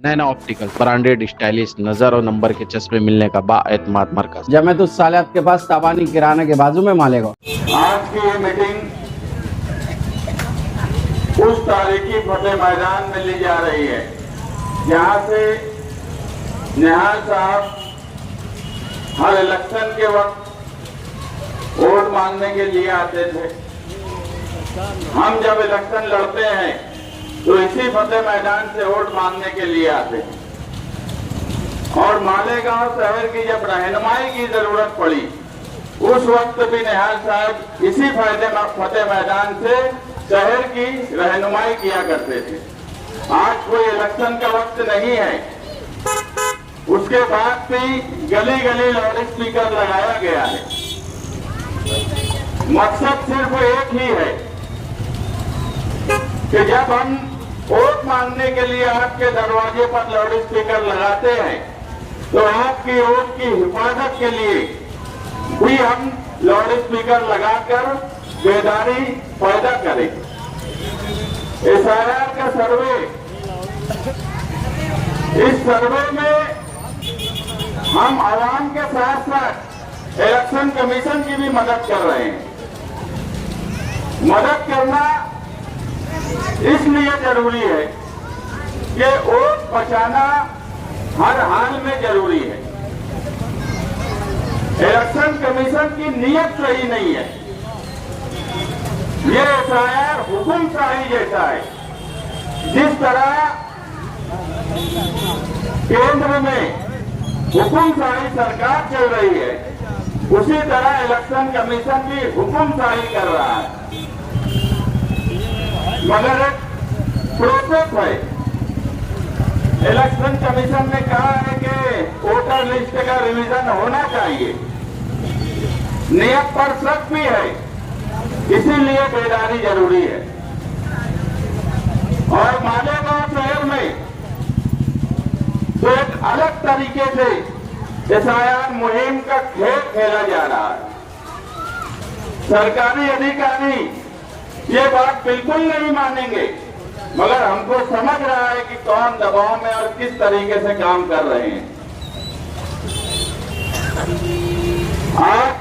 नैना optical branded stylish नजर और number के चश्मे मिलने का बाएतमाद मरकज। जब मैं तो सालियात के पास ताबानी किराने के बाजू में मालेगा। आज की ये मीटिंग उस तारीखी फतेह मैदान में ली जा रही है जहां से निहाल साहब हर इलेक्शन के वक्त वोट मांगने के लिए आते थे। हम जब इलेक्शन लड़ते हैं तो इसी फतेह मैदान से वोट मांगने के लिए आते हैं और मालेगांव शहर की जब रहनुमाई की जरूरत पड़ी उस वक्त भी निहाल साहब इसी फतेह मैदान से शहर की रहनुमाई किया करते थे। आज कोई इलेक्शन का वक्त नहीं है, उसके बाद भी गली गली लाउड स्पीकर लगाया गया है। मकसद सिर्फ एक ही है कि जब हम वोट मांगने के लिए आपके दरवाजे पर लाउड स्पीकर लगाते हैं तो आपकी वोट की हिफाजत के लिए भी हम लाउड स्पीकर लगाकर बेदारी पैदा करें। SIR का सर्वे, इस सर्वे में हम आवाम के साथ साथ इलेक्शन कमीशन की भी मदद कर रहे हैं। मदद करना इसलिए जरूरी है कि वोट बचाना हर हाल में जरूरी है। इलेक्शन कमीशन की नीयत सही नहीं है। ये SIR हुकुमशाही जैसा है। जिस तरह केंद्र में हुकुमशाही सरकार चल रही है उसी तरह इलेक्शन कमीशन भी हुकुमशाही कर रहा है, मगर एक प्रोसेस है। इलेक्शन कमीशन ने कहा है कि वोटर लिस्ट का रिवीजन होना चाहिए। नियत पर शक भी है, इसीलिए बेदारी जरूरी है। और मालेगांव शहर में तो एक अलग तरीके से SIR मुहिम का खेल खेला जा रहा है। सरकारी अधिकारी ये बात बिल्कुल नहीं मानेंगे, मगर हमको समझ रहा है कि कौन दबाव में और किस तरीके से काम कर रहे हैं। आज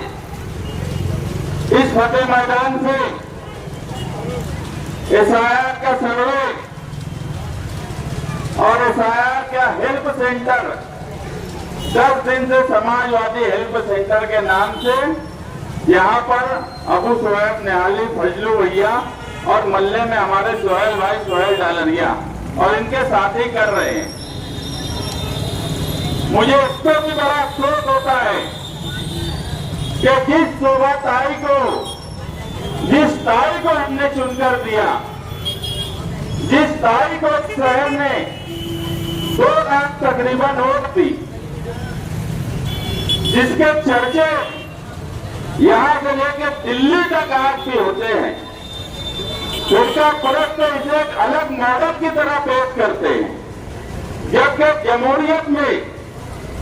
इस फतेह मैदान से SIR का सर्वे और SIR का हेल्प सेंटर 10 दिन से समाजवादी हेल्प सेंटर के नाम से यहाँ पर अबू सोहेब निहाली, फजलू भैया और मल्ले में हमारे सोहेल भाई सोहेल डालरिया और इनके साथी कर रहे हैं। मुझे इसको भी बड़ा अफसोस होता है कि जिस 16 तारीख को जिस तारीख को हमने चुनकर दिया, जिस तारीख को शहर में 2 लाख तकरीबन वोट थी, जिसके चर्चे यहाँ से लेकर दिल्ली तक आज भी होते हैं, उसका फर्क तो इसे एक अलग मॉडल की तरह पेश करते हैं। जबकि जमहूरियत में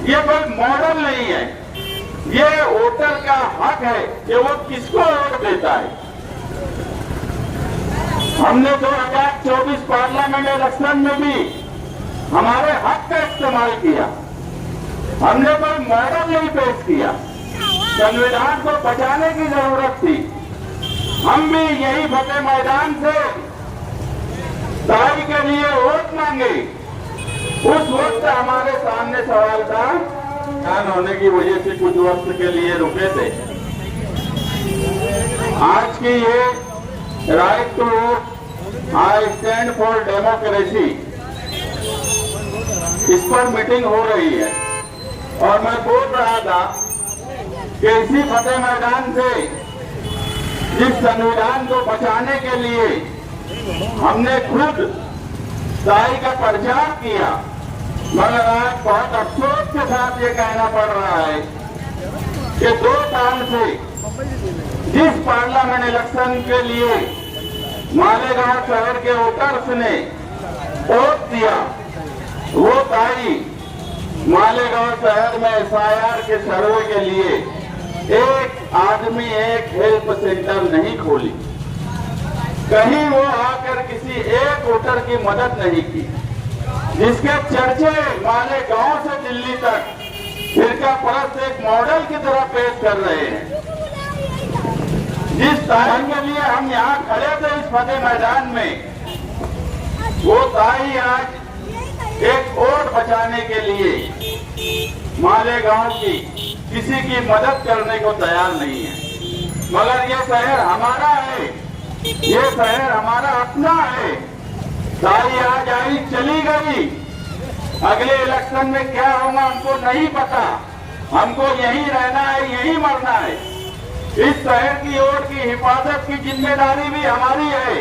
ये कोई मॉडल नहीं है, ये वोटर का हक है कि वो किसको वोट देता है। हमने 2024 पार्लियामेंट इलेक्शन में भी हमारे हक का इस्तेमाल किया, हमने कोई मॉडल नहीं पेश किया। संविधान को बचाने की जरूरत थी। हम भी यही फतेह मैदान से ताई के लिए वोट मांगे। उस वक्त हमारे सामने सवाल था, कान होने की वजह से कुछ वक्त के लिए रुके थे। आज की ये right to I stand for democracy, इस पर मीटिंग हो रही है और मैं बोल रहा था कि इसी फतेह मैदान से जिस संविधान को बचाने के लिए हमने खुद ताई का प्रचार किया, मगर आज बहुत अफसोस के साथ ये कहना पड़ रहा है कि 2 साल से जिस पार्लियामेंट इलेक्शन के लिए मालेगांव शहर के वोटर्स ने वोट दिया, वो ताई मालेगांव शहर में SIR के सर्वे के लिए एक आदमी एक हेल्प सेंटर नहीं खोली, कहीं वो आकर किसी एक वोटर की मदद नहीं की। जिसके चर्चे मालेगांव से दिल्ली तक फिरका परस्त एक मॉडल की तरह पेश कर रहे हैं। जिस तारीख के लिए हम यहाँ खड़े थे इस फतेह मैदान में, वो ताई आज एक वोट बचाने के लिए मालेगांव की किसी की मदद करने को तैयार नहीं है। मगर ये शहर हमारा है, ये शहर हमारा अपना है। ताई आज आई चली गई, अगले इलेक्शन में क्या होगा हमको नहीं पता। हमको यहीं रहना है, यहीं मरना है। इस शहर की वोट की हिफाजत की जिम्मेदारी भी हमारी है।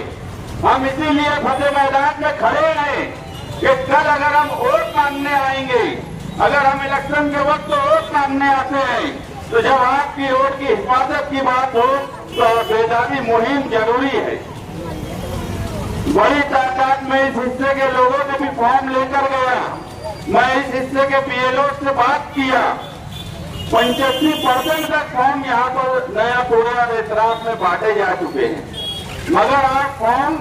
हम इसीलिए फतेह मैदान में खड़े हैं कि कल अगर हम वोट मांगने आएंगे, अगर हम इलेक्शन के वक्त वोट मांगने आते हैं, तो जब आपकी वोट की हिफाजत की बात हो तो बेदारी मुहिम जरूरी है। बड़ी तादाद में इस हिस्से के लोगों ने भी फॉर्म लेकर गया। मैं इस हिस्से के बीएलओ से बात किया, 85% तक फॉर्म यहाँ पर नया पूरा रेतरास में बांटे जा चुके हैं। मगर आप फॉर्म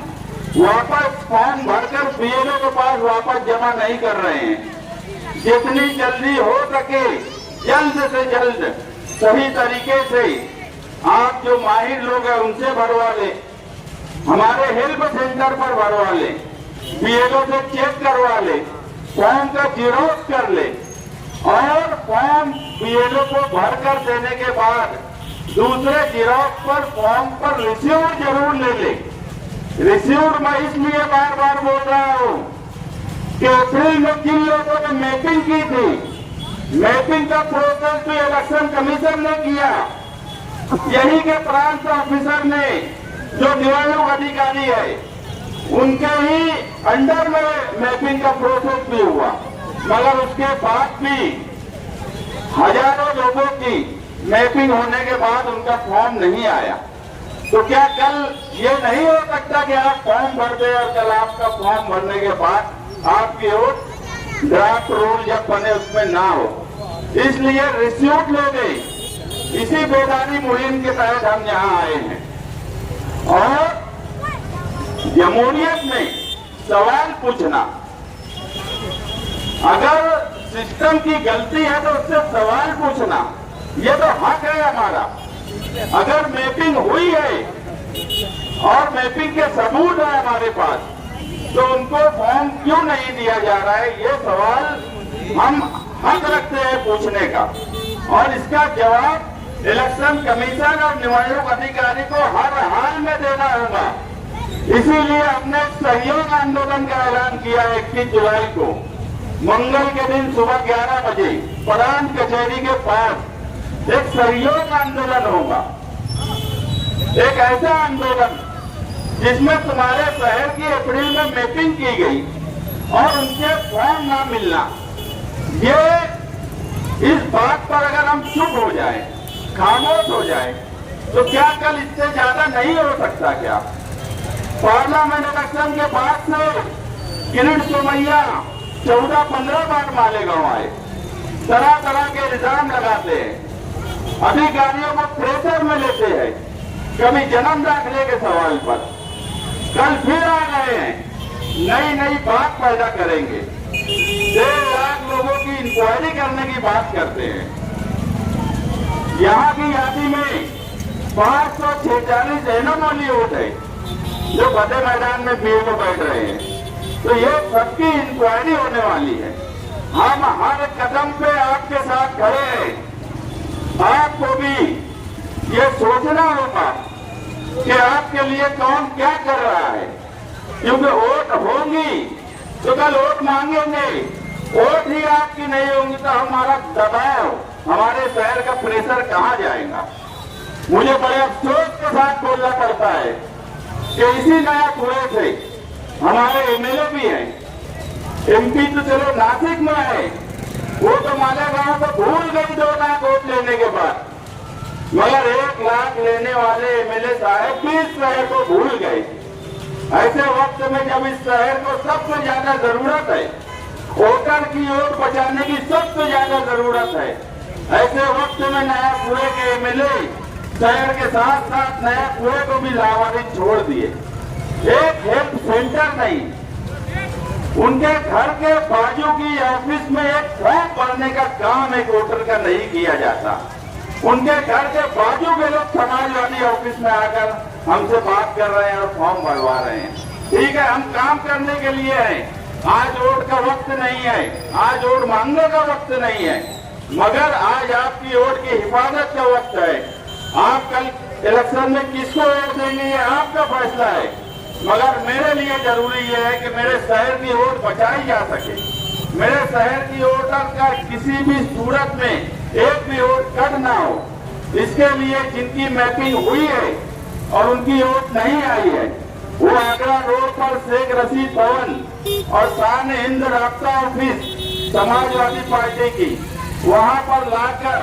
भरकर बीएलओ के पास वापस जमा नहीं कर रहे हैं। जितनी जल्दी हो सके जल्द से जल्द सही तरीके से आप जो माहिर लोग हैं उनसे भरवा ले, हमारे हेल्प सेंटर पर भरवा ले, बीएलओ से चेक करवा ले, फॉर्म का जीरोक्स कर ले और फॉर्म बीएलओ को भरकर देने के बाद दूसरे जीरोक्स पर फॉर्म पर रिसीव्ड जरूर ले ले। रिसीव्ड मैं इसलिए बार बार बोल रहा हूँ कि अप्रैल में जिन लोगों ने मैपिंग की थी, मैपिंग का प्रोसेस भी इलेक्शन कमीशन ने किया। यही के प्रांत ऑफिसर ने जो निवारक अधिकारी है उनके ही अंडर में मैपिंग का प्रोसेस भी हुआ, मगर उसके बाद भी हजारों लोगों की मैपिंग होने के बाद उनका फॉर्म नहीं आया। तो क्या कल ये नहीं हो सकता कि आप फॉर्म भर दे और कल आपका फॉर्म भरने के बाद आपकी वोट ड्राफ्ट रूल जब बने उसमें ना हो? इसलिए रिसीव्ड लोग इसी बेदारी मुहिम के तहत हम यहाँ आए हैं। और जमहूरियत में सवाल पूछना, अगर सिस्टम की गलती है तो उससे सवाल पूछना ये तो हक है हमारा। अगर मैपिंग हुई है और मैपिंग के सबूत है हमारे पास, तो उनको फॉर्म क्यों नहीं दिया जा रहा है, ये सवाल हम हक रखते हैं पूछने का। और इसका जवाब इलेक्शन कमीशन और निवारक अधिकारी को हर हाल में देना होगा। इसीलिए हमने सहयोग आंदोलन का ऐलान किया है 21 जुलाई को, मंगल के दिन सुबह 11 बजे प्रांत कचहरी के पास एक सहयोग आंदोलन होगा। एक ऐसा आंदोलन जिसमें तुम्हारे शहर की अप्रैल में मैपिंग की गई और उनके फॉर्म ना मिलना, ये इस बात पर अगर हम चुप हो जाए, खामोश हो जाए, तो क्या कल इससे ज्यादा नहीं हो सकता? क्या पार्लियामेंट इलेक्शन के बाद से किरण सोमैया 14-15 बार मालेगांव आए, तरह तरह के इल्जाम लगाते हैं, अधिकारियों को प्रेशर में लेते हैं, कभी जन्म दाखिले के सवाल पर। कल फिर आ गए हैं, नई नई बात पैदा करेंगे, 1.5 लाख लोगों की इंक्वायरी करने की बात करते हैं। यहाँ की यादी में 546 एनोमली वोट है जो फतेह मैदान में बीएलओ बैठ रहे हैं। तो ये सबकी इंक्वायरी होने वाली है। हम हर कदम पे आपके साथ खड़े हैं। आपको भी ये सोचना होगा कि आपके लिए कौन क्या कर रहा है, क्योंकि वोट होंगी तो कल वोट मांगेंगे। वोट ही आपकी नहीं होंगी तो हमारा दबाव, हमारे शहर का प्रेशर कहाँ जाएगा? मुझे बड़े अफसोस के साथ बोलना पड़ता है कि इसी नया कुएं से हमारे एमएलए भी हैं। एमपी तो चलो नासिक में है, वो तो मालेगांव को भूल गई 2 लाख वोट लेने के बाद, मगर 1 लाख लेने वाले एमएलए साहब भी इस शहर को भूल गए। ऐसे वक्त में जब इस शहर को सबसे ज्यादा जरूरत है, वोटर की वोट बचाने की सबसे ज्यादा जरूरत है, ऐसे वक्त में नया कुएं के एमएलए शहर के साथ साथ नया कुएं को भी लावारिस छोड़ दिए। एक हेल्थ सेंटर नहीं, उनके घर के बाजू की ऑफिस में एक फॉर्म भरने का काम एक वोटर का नहीं किया जाता। उनके घर के बाजू के लोग समाजवादी ऑफिस में आकर हमसे बात कर रहे हैं और फॉर्म भरवा रहे हैं। ठीक है, हम काम करने के लिए हैं। आज वोट का वक्त नहीं है, आज वोट मांगने का वक्त नहीं है, मगर आज आपकी वोट की हिफाजत का वक्त है। आप कल इलेक्शन में किसको वोट देंगे ये आपका फैसला है, मगर मेरे लिए जरूरी ये है कि मेरे शहर की वोट बचाई जा सके। मेरे शहर की वोटर का किसी भी सूरत में एक भी वोट कट ना हो। इसके लिए जिनकी मैपिंग हुई है और उनकी वोट नहीं आई है, वो आगरा रोड पर शेख रशीद भवन और शान हिंद राब्ता ऑफिस समाजवादी पार्टी की, वहां पर लाकर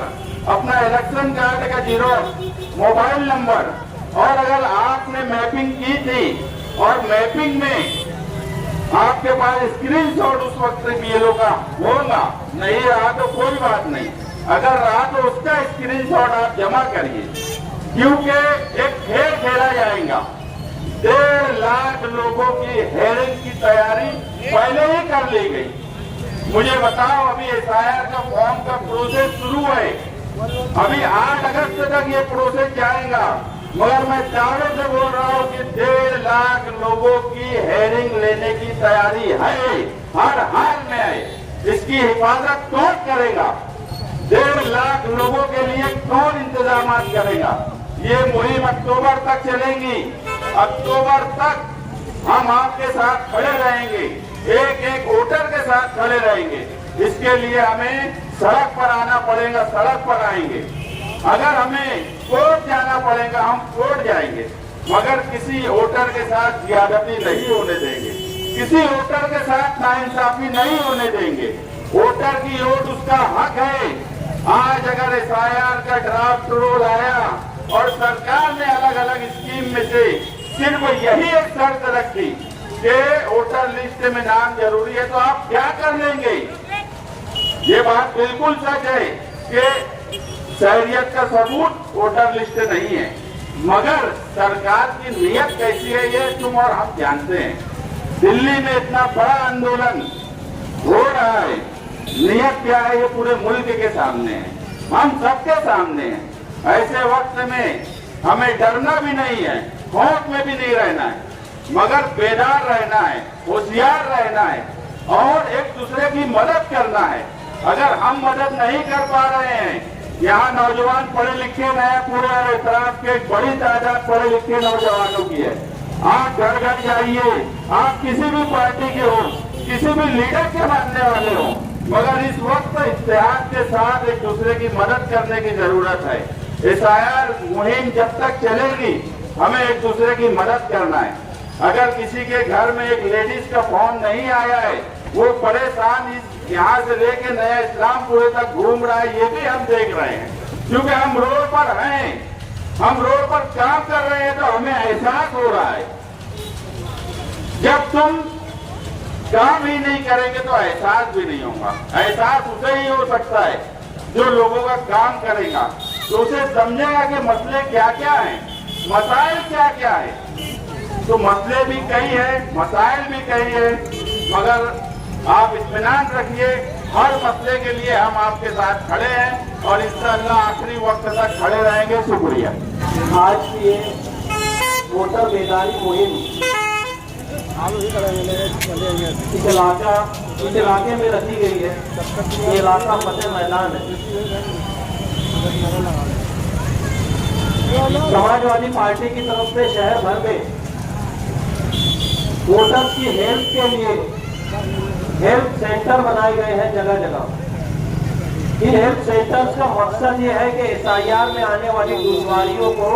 अपना इलेक्शन कार्ड का जीरोक्स, मोबाइल नंबर, और अगर आपने मैपिंग की थी और मैपिंग में आपके पास स्क्रीनशॉट उस वक्त बीएलओ का होगा, नहीं रहा तो कोई बात नहीं, अगर रहा तो उसका स्क्रीनशॉट आप जमा करिए, क्योंकि एक खेल खेला जाएगा। 1.5 लाख लोगों की हेयरिंग की तैयारी पहले ही कर ली गई। मुझे बताओ, अभी एसआईआर का फॉर्म का प्रोसेस शुरू है, अभी 8 अगस्त तक ये प्रोसेस जाएगा, मगर मैं दावे से बोल रहा हूँ कि 1.5 लाख लोगों की हेयरिंग लेने की तैयारी है, हर हाल में है। इसकी हिफाजत कौन करेगा? 1.5 लाख लोगों के लिए कौन इंतजाम करेगा? ये मुहिम अक्टूबर तक चलेगी। अक्टूबर तक हम आपके साथ खड़े रहेंगे, एक एक वोटर के साथ खड़े रहेंगे। इसके लिए हमें सड़क पर आना पड़ेगा, सड़क पर आएंगे। अगर हमें कोर्ट जाना पड़ेगा, हम कोर्ट जाएंगे, मगर किसी वोटर के साथ ज्यादती नहीं होने देंगे, किसी वोटर के साथ नाइंसाफी नहीं होने देंगे। वोटर की वोट उसका हक है। आज अगर एसआईआर का ड्राफ्ट रूल आया और सरकार ने अलग अलग स्कीम में से सिर्फ यही एक शर्त रखी कि वोटर लिस्ट में नाम जरूरी है, तो आप क्या कर लेंगे? ये बात बिल्कुल सच है कि शहरियत का सबूत वोटर लिस्ट नहीं है, मगर सरकार की नीयत कैसी है ये तुम और हम जानते हैं। दिल्ली में इतना बड़ा आंदोलन हो रहा है, नीयत क्या है ये पूरे मुल्क के सामने है, हम सबके सामने है। ऐसे वक्त में हमें डरना भी नहीं है, खौफ में भी नहीं रहना है, मगर बेदार रहना है, होशियार रहना है और एक दूसरे की मदद करना है। अगर हम मदद नहीं कर पा रहे हैं, यहाँ नौजवान पढ़े लिखे नया पूरे इतराफ के एक बड़ी तादाद पढ़े लिखे नौजवानों की है। आप घर घर जाइए, आप किसी भी पार्टी के हो, किसी भी लीडर के मानने वाले हो, मगर इस वक्त इत्तेहाद के साथ एक दूसरे की मदद करने की जरूरत है। एसआईआर मुहिम जब तक चलेगी, हमें एक दूसरे की मदद करना है। अगर किसी के घर में एक लेडीज का फॉर्म नहीं आया है, वो परेशान यहाँ से लेके नया इस्लामपुर तक घूम रहा है, ये भी हम देख रहे हैं, क्योंकि हम रोड पर हैं, हम रोड पर काम कर रहे हैं, तो हमें एहसास हो रहा है। जब तुम काम ही नहीं करेंगे तो एहसास भी नहीं होगा। एहसास उसे ही हो सकता है जो लोगों का काम करेगा, तो उसे समझेगा कि मसले क्या क्या हैं, मसाइल क्या क्या है। तो मसले भी कई है, मसाइल भी कई है, मगर आप इत्मीनान रखिए, हर मसले के लिए हम आपके साथ खड़े हैं और इंशाअल्लाह आखिरी वक्त तक खड़े रहेंगे। शुक्रिया। आज की ये वोटर बेदारी मुहिम इस इलाके में रखी गई है। ये इलाका फतेह मैदान है। समाजवादी पार्टी की तरफ से शहर भर में वोटर्स की हेल्थ के लिए हेल्थ सेंटर बनाए गए हैं जगह जगह। इन हेल्थ सेंटर्स का मकसद ये है कि एसआईआर में आने वाली दुश्वारियों को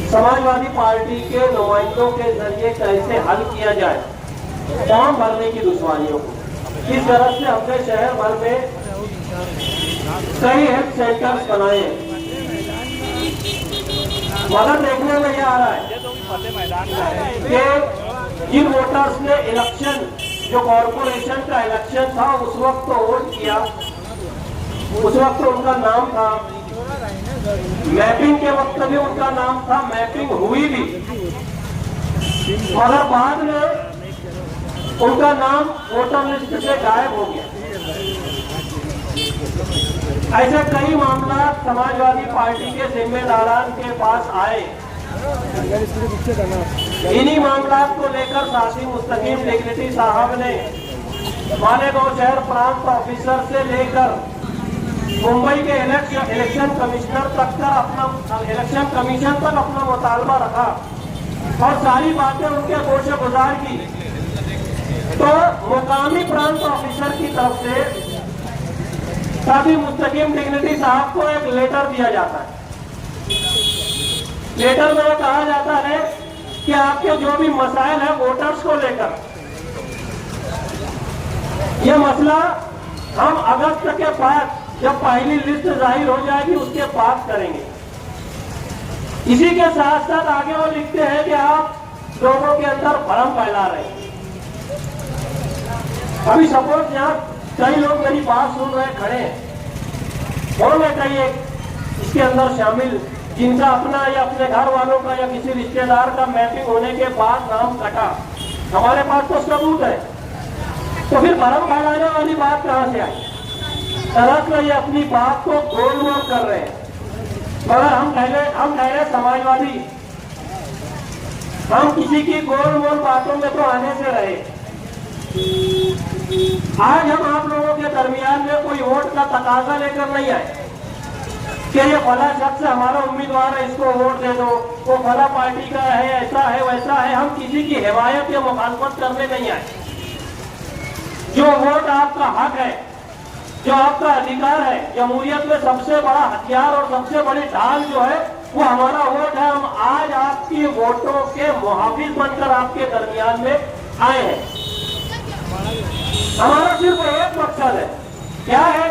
समाजवादी पार्टी के नुमाइंदों के जरिए कैसे हल किया जाए, फॉर्म भरने की दुश्वारियों को। इस तरह से हमने शहर भर में कई हेल्थ सेंटर्स बनाए हैं। मगर देखने में यह आ रहा है कि जिन वोटर्स ने इलेक्शन, जो कॉर्पोरेशन का इलेक्शन था, उस वक्त तो वोट किया, उस वक्त उनका नाम था, मैपिंग के वक्त भी उनका नाम था, मैपिंग हुई भी, मगर बाद में उनका नाम वोटर लिस्ट से गायब हो गया। ऐसे कई मामला समाजवादी पार्टी के जिम्मेदारान के पास आए। इन्हीं मामला को लेकर सासी मुस्तकीम डिग्निटी साहब ने मालेगांव शहर प्रांत ऑफिसर से लेकर मुंबई के इलेक्शन कमिश्नर तक का इलेक्शन कमीशन तक अपना मुतालबा रखा और सारी बातें उनके गोशे गुजार की। तो मुकामी प्रांत ऑफिसर की तरफ से सासी मुस्तकीम डिग्निटी साहब को एक लेटर दिया जाता है। लेटर में कहा जाता है कि आपके जो भी मसाइल है वोटर्स को लेकर, यह मसला हम अगस्त के बाद जब पहली लिस्ट जाहिर हो जाएगी उसके बाद करेंगे। इसी के साथ साथ आगे वो लिखते हैं कि आप लोगों के अंदर भ्रम फैला रहे हैं। अभी सपोज यहाँ कई लोग मेरी बात सुन रहे खड़े हैं, होंगे कई एक इसके अंदर शामिल जिनका अपना या अपने घर वालों का या किसी रिश्तेदार का मैपिंग होने के बाद नाम कटा। हमारे पास तो सबूत है, तो फिर भ्रम फैलाने वाली बात कहां से आई? दरअसल ये अपनी बात को गोलमोल कर रहे हैं। मगर हम ठहरे समाजवादी, हम किसी की गोलमोल बातों में तो आने से रहे। आज हम आप लोगों के दरमियान में कोई वोट का तकाजा लेकर नहीं आए कि ये फला शख्स हमारा उम्मीदवार है, इसको वोट दे दो, वो फला पार्टी का है, ऐसा है वैसा है। हम किसी की हिमायत या मुखालफत करने नहीं आए। जो वोट आपका हक है, जो आपका अधिकार है, जमहूरियत में सबसे बड़ा हथियार और सबसे बड़ी ढाल जो है वो हमारा वोट है। हम आज आपकी वोटों के मुहाफिज बनकर आपके दरमियान में आए हैं। हमारा सिर्फ एक मकसद है, क्या है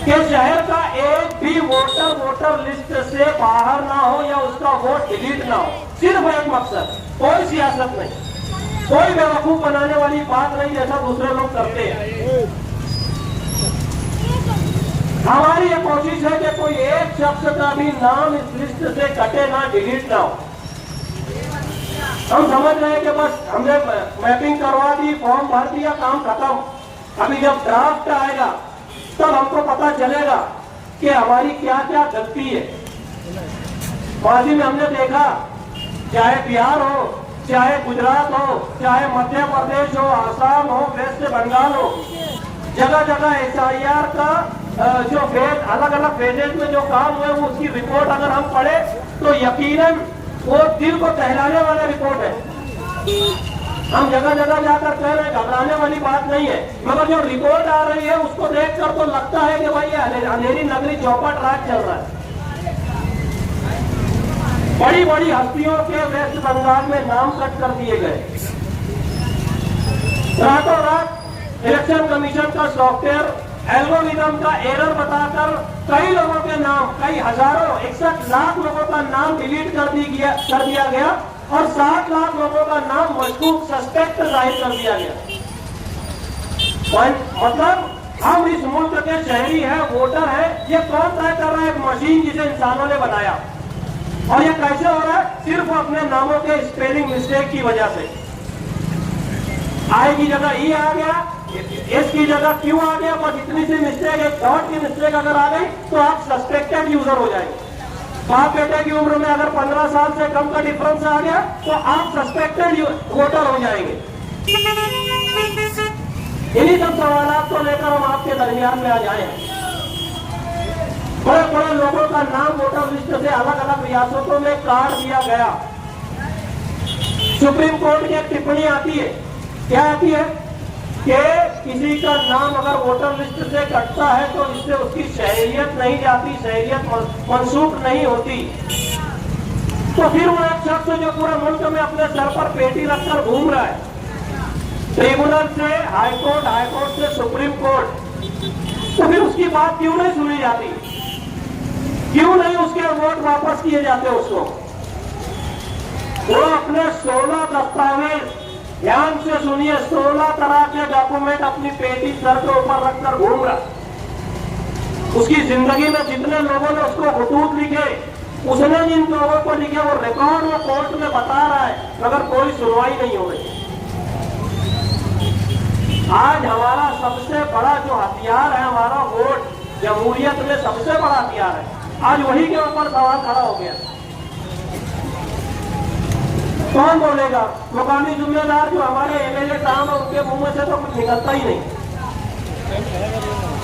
कि शहर का एक भी वोटर लिस्ट से बाहर ना हो या उसका वोट डिलीट ना हो। सिर्फ एक मकसद, कोई सियासत नहीं, कोई बेवकूफ बनाने वाली बात नहीं जैसा दूसरे लोग करते हैं। हमारी ये कोशिश है कि कोई एक शख्स का भी नाम इस लिस्ट से कटे ना, डिलीट ना हो। हम समझ रहे हैं कि बस हमने मैपिंग करवा दी, फॉर्म भर दिया, काम खत्म। अभी जब ड्राफ्ट आएगा तब हमको पता चलेगा कि हमारी क्या क्या गलती है। माजी में हमने देखा, चाहे बिहार हो, चाहे गुजरात हो, चाहे मध्य प्रदेश हो, आसाम हो, वेस्ट बंगाल हो, जगह जगह SIR का जो अलग अलग फेजेज में जो काम हुए वो उसकी रिपोर्ट अगर हम पढ़े तो यकीनन वो दिल को दहलाने वाला रिपोर्ट है। हम जगह जगह जाकर कह रहे हैं, घबराने वाली बात नहीं है, मगर जो रिपोर्ट आ रही है उसको देखकर तो लगता है कि भाई ये अंधेरी नगरी चौपट रात चल रहा है। बड़ी बड़ी हस्तियों के वेस्ट बंगाल में नाम कट कर दिए गए। रातों रात इलेक्शन कमीशन का सॉफ्टवेयर एल्गोरिथम का एरर बताकर कई लोगों के नाम, कई हजारों 61 लाख लोगों का नाम डिलीट कर दिया गया और 60 लाख लोगों का नाम मशकूक सस्पेक्ट जाहिर कर दिया गया। मतलब हम इस मुल्क के शहरी है, वोटर है, ये कौन तय कर रहा है? एक मशीन जिसे इंसानों ने बनाया। और ये कैसे हो रहा है? सिर्फ अपने नामों के स्पेलिंग मिस्टेक की वजह से। आई की जगह ई आ गया, एस की जगह क्यू आ गया, बस इतनी सी मिस्टेक, एक डॉट की मिस्टेक अगर आ गई तो आप सस्पेक्टेड यूजर हो जाएंगे। बाप बेटे की उम्र में अगर 15 साल से कम का डिफरेंस आ गया तो आप सस्पेक्टेड वोटर हो जाएंगे। इन्हीं सब सवालात को लेकर हम आपके दरमियान में आ जाए। बड़े बड़े लोगों का नाम वोटर लिस्ट से अलग अलग रियासतों में काट दिया गया। सुप्रीम कोर्ट की एक टिप्पणी आती है, क्या आती है कि किसी का नाम अगर वोटर लिस्ट से कटता है तो इससे उसकी शहरियत नहीं जाती, शहरियत मंसूख नहीं होती। तो फिर वो एक शख्स जो पूरे मुल्क में अपने सर पर पेटी रखकर घूम रहा है, ट्रिब्यूनल से हाईकोर्ट, हाईकोर्ट से सुप्रीम कोर्ट, तो फिर उसकी बात क्यों नहीं सुनी जाती? क्यों नहीं उसके वोट वापस किए जाते उसको? वो अपने 16 दस्तावेज, ध्यान से सुनिए, 16 तरह के डॉक्यूमेंट अपनी पेटी सर के ऊपर रखकर घूम रहा। उसकी जिंदगी में जितने लोगों ने उसको खतूत लिखे, उसने जिन लोगों को लिखे वो रिकॉर्ड वो कोर्ट में बता रहा है, मगर कोई सुनवाई नहीं हो रही। आज हमारा सबसे बड़ा जो हथियार है, हमारा वोट, जमहूरियत में सबसे बड़ा हथियार है, आज वही के ऊपर सवाल खड़ा हो गया। कौन बोलेगा? मुकामी जिम्मेदार जो हमारे एमएलए साहब है, उनके मुंह में से तो कुछ निकलता ही नहीं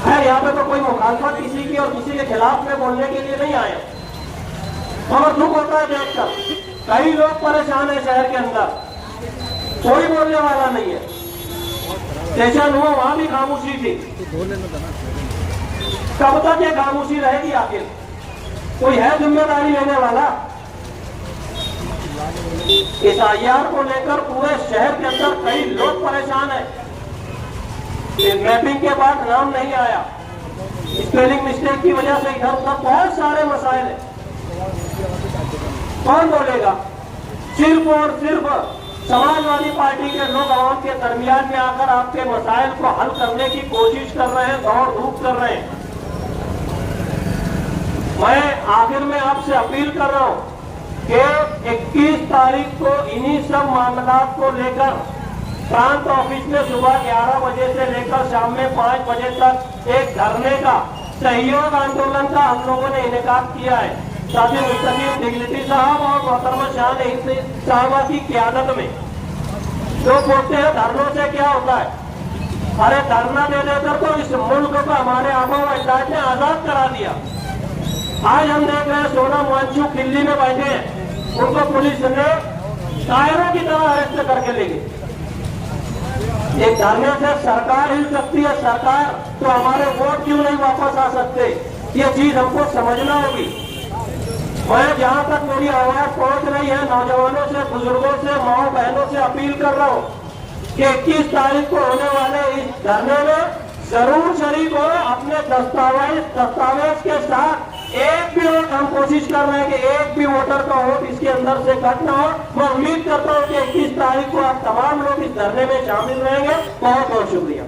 है। यहाँ पे तो कोई मुखालफत किसी की और किसी के खिलाफ में बोलने के लिए नहीं आया। मगर दुख होता है देखकर, कई लोग परेशान है शहर के अंदर, कोई बोलने वाला नहीं है। स्टेशन हुआ, वहां भी खामोशी थी। कब तक ये खामोशी रहेगी? आखिर कोई है जिम्मेदारी लेने वाला? इस आईआर को लेकर पूरे शहर के अंदर कई लोग परेशान है। मैपिंग के बाद नाम नहीं आया, स्पेलिंग मिस्टेक की वजह से इधर उधर बहुत सारे मसाइल है। कौन बोलेगा? सिर्फ और सिर्फ समाजवादी पार्टी के लोग आवाम के दरमियान में आकर आपके मसाइल को हल करने की कोशिश कर रहे हैं, दौड़ धूप कर रहे हैं। मैं आखिर में आपसे अपील कर रहा हूं कि 21 तारीख को इन्हीं सब मामलात को लेकर प्रांत ऑफिस में सुबह 11 बजे से लेकर शाम में 5 बजे तक एक धरने का, सहयोग आंदोलन का हम लोगों ने इनेकाद किया है। साथी मुस्तकीम डिग्निटी साहब और मोहतरमा शाह हिंद साहबा की क़यादत में। जो बोलते हैं धरनों से क्या होता है? अरे धरना दे देकर तो इस मुल्क को हमारे आबा व अजदाद ने आजाद करा दिया। आज हम देख रहे हैं सोनम वांगचुक दिल्ली में बैठे हैं, उनको पुलिस ने कायरों की तरह अरेस्ट करके ले गई। एक धरने से सरकार हिल सकती है, सरकार तो हमारे वोट क्यों नहीं वापस आ सकते? ये चीज हमको समझना होगी। मैं जहां तक मेरी आवाज पहुंच रही है, नौजवानों से, बुजुर्गों से, माओ बहनों से अपील कर रहा हूं कि 21 तारीख को होने वाले इस धरने में जरूर शरीक हो। अपने दस्तावेज के साथ एक भी वोट, हम कोशिश कर रहे हैं कि एक भी वोटर का वोट इसके अंदर से कट ना हो। मैं उम्मीद करता हूं कि 21 तारीख को आप तमाम लोग इस धरने में शामिल रहेंगे। बहुत बहुत शुक्रिया।